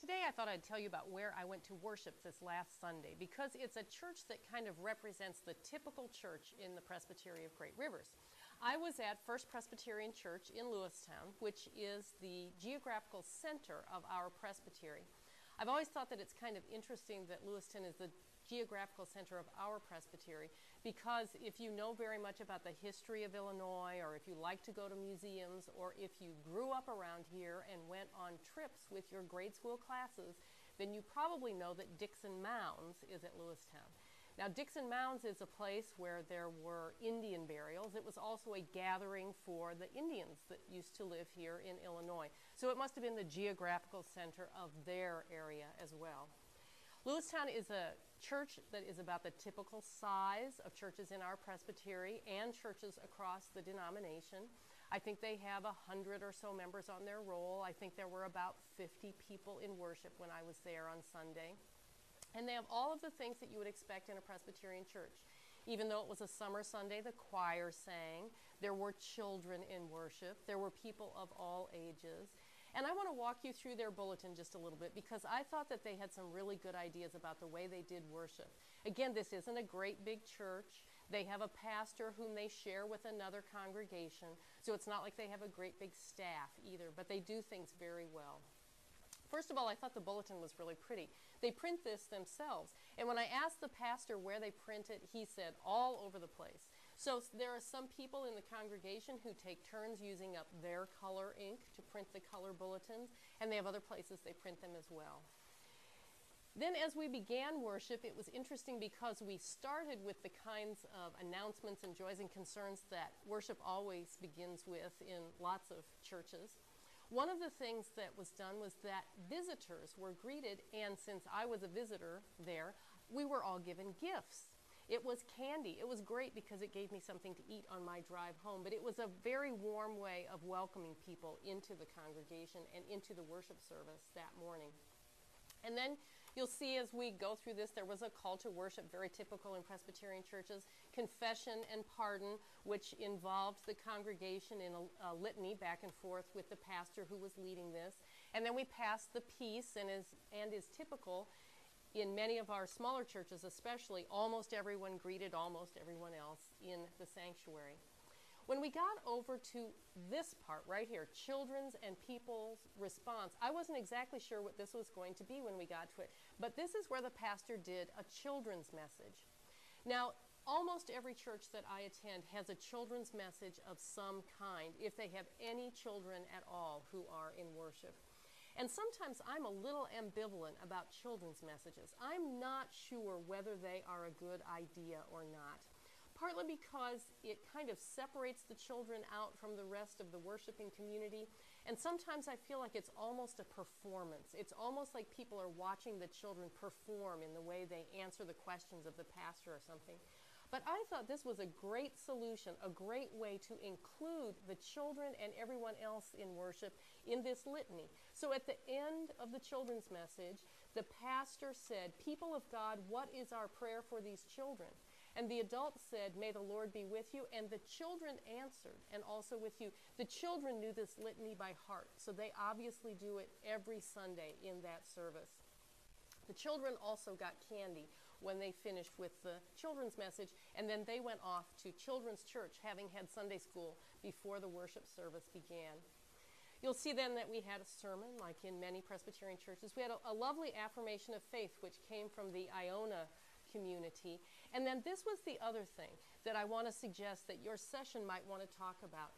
Today I thought I'd tell you about where I went to worship this last Sunday because it's a church that kind of represents the typical church in the Presbytery of Great Rivers. I was at First Presbyterian Church in Lewistown, which is the geographical center of our presbytery. I've always thought that it's kind of interesting that Lewistown is the geographical center of our presbytery because if you know very much about the history of Illinois, or if you like to go to museums, or if you grew up around here and went on trips with your grade school classes, then you probably know that Dixon Mounds is at Lewistown. Now, Dixon Mounds is a place where there were Indian burials. It was also a gathering for the Indians that used to live here in Illinois. So it must have been the geographical center of their area as well. Lewistown is a church that is about the typical size of churches in our presbytery and churches across the denomination. I think they have 100 or so members on their roll. I think there were about 50 people in worship when I was there on Sunday. And they have all of the things that you would expect in a Presbyterian church. Even though it was a summer Sunday, the choir sang. There were children in worship. There were people of all ages. And I want to walk you through their bulletin just a little bit because I thought that they had some really good ideas about the way they did worship. Again, this isn't a great big church. They have a pastor whom they share with another congregation. So it's not like they have a great big staff either, but they do things very well. First of all, I thought the bulletin was really pretty. They print this themselves. And when I asked the pastor where they print it, he said all over the place. So there are some people in the congregation who take turns using up their color ink to print the color bulletins, and they have other places they print them as well. Then as we began worship, it was interesting because we started with the kinds of announcements and joys and concerns that worship always begins with in lots of churches. One of the things that was done was that visitors were greeted, and since I was a visitor there, we were all given gifts. It was candy. It was great because it gave me something to eat on my drive home, but it was a very warm way of welcoming people into the congregation and into the worship service that morning. And then you'll see as we go through this, there was a call to worship, very typical in Presbyterian churches, confession and pardon, which involved the congregation in a litany back and forth with the pastor who was leading this. And then we passed the peace, and is typical in many of our smaller churches especially, almost everyone greeted almost everyone else in the sanctuary. When we got over to this part right here, children's and people's response, I wasn't exactly sure what this was going to be when we got to it, but this is where the pastor did a children's message. Now, almost every church that I attend has a children's message of some kind, if they have any children at all who are in worship. And sometimes I'm a little ambivalent about children's messages. I'm not sure whether they are a good idea or not. Partly because it kind of separates the children out from the rest of the worshiping community. And sometimes I feel like it's almost a performance. It's almost like people are watching the children perform in the way they answer the questions of the pastor or something. But I thought this was a great solution, a great way to include the children and everyone else in worship in this litany. So at the end of the children's message, the pastor said, "People of God, what is our prayer for these children?" And the adults said, "May the Lord be with you." And the children answered, "And also with you." The children knew this litany by heart, so they obviously do it every Sunday in that service. The children also got candy when they finished with the children's message, and then they went off to children's church, having had Sunday school before the worship service began. You'll see then that we had a sermon, like in many Presbyterian churches. We had a lovely affirmation of faith, which came from the Iona community. And then this was the other thing that I want to suggest that your session might want to talk about.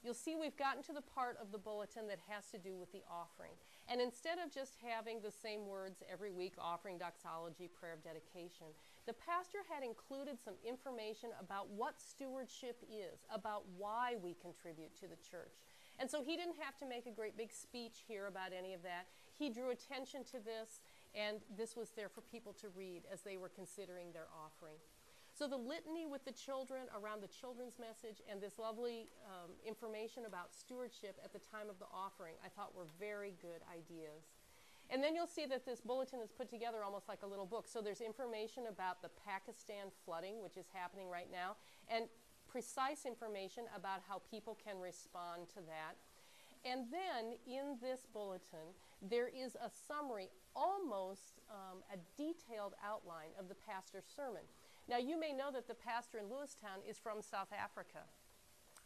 You'll see we've gotten to the part of the bulletin that has to do with the offering. And instead of just having the same words every week, offering, doxology, prayer of dedication, the pastor had included some information about what stewardship is, about why we contribute to the church. And so he didn't have to make a great big speech here about any of that. He drew attention to this, and this was there for people to read as they were considering their offering. So the litany with the children around the children's message and this lovely information about stewardship at the time of the offering, I thought were very good ideas. And then you'll see that this bulletin is put together almost like a little book. So there's information about the Pakistan flooding, which is happening right now, and precise information about how people can respond to that. And then in this bulletin, there is a summary, almost a detailed outline of the pastor's sermon. Now, you may know that the pastor in Lewistown is from South Africa.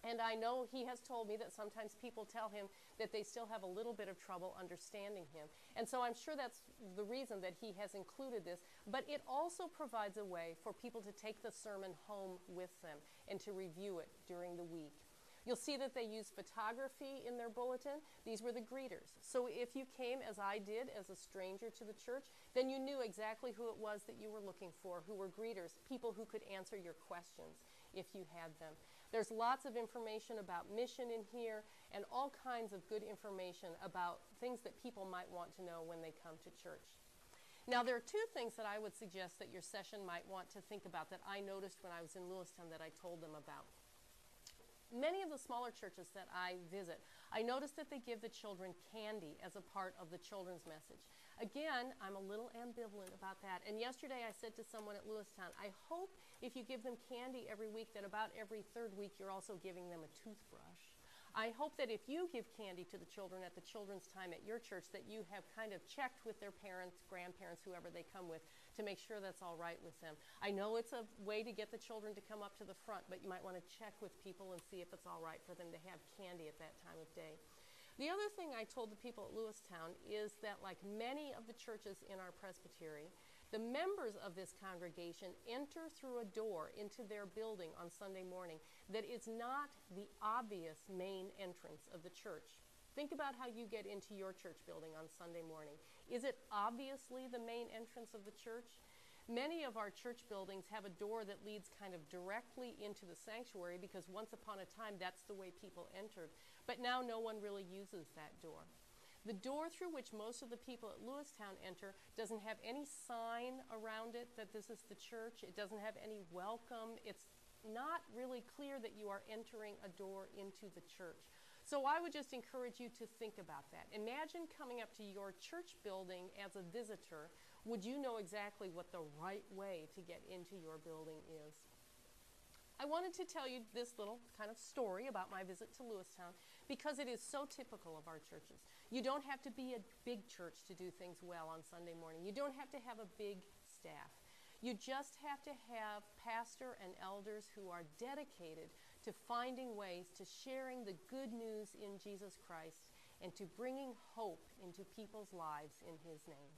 And I know he has told me that sometimes people tell him that they still have a little bit of trouble understanding him. And so I'm sure that's the reason that he has included this. But it also provides a way for people to take the sermon home with them and to review it during the week. You'll see that they use photography in their bulletin. These were the greeters. So if you came, as I did, as a stranger to the church, then you knew exactly who it was that you were looking for, who were greeters, people who could answer your questions if you had them. There's lots of information about mission in here and all kinds of good information about things that people might want to know when they come to church. Now, there are two things that I would suggest that your session might want to think about that I noticed when I was in Lewistown that I told them about. Many of the smaller churches that I visit, I noticed that they give the children candy as a part of the children's message. Again, I'm a little ambivalent about that. And yesterday I said to someone at Lewistown, I hope if you give them candy every week, that about every third week you're also giving them a toothbrush. I hope that if you give candy to the children at the children's time at your church, that you have kind of checked with their parents, grandparents, whoever they come with, to make sure that's all right with them. I know it's a way to get the children to come up to the front, but you might want to check with people and see if it's all right for them to have candy at that time of day. The other thing I told the people at Lewistown is that, like many of the churches in our presbytery, the members of this congregation enter through a door into their building on Sunday morning that is not the obvious main entrance of the church. Think about how you get into your church building on Sunday morning. Is it obviously the main entrance of the church? Many of our church buildings have a door that leads kind of directly into the sanctuary because once upon a time that's the way people entered. But now no one really uses that door. The door through which most of the people at Lewistown enter doesn't have any sign around it that this is the church. It doesn't have any welcome. It's not really clear that you are entering a door into the church. So I would just encourage you to think about that. Imagine coming up to your church building as a visitor. Would you know exactly what the right way to get into your building is? I wanted to tell you this little kind of story about my visit to Lewistown because it is so typical of our churches. You don't have to be a big church to do things well on Sunday morning. You don't have to have a big staff. You just have to have pastor and elders who are dedicated to finding ways to sharing the good news in Jesus Christ and to bringing hope into people's lives in His name.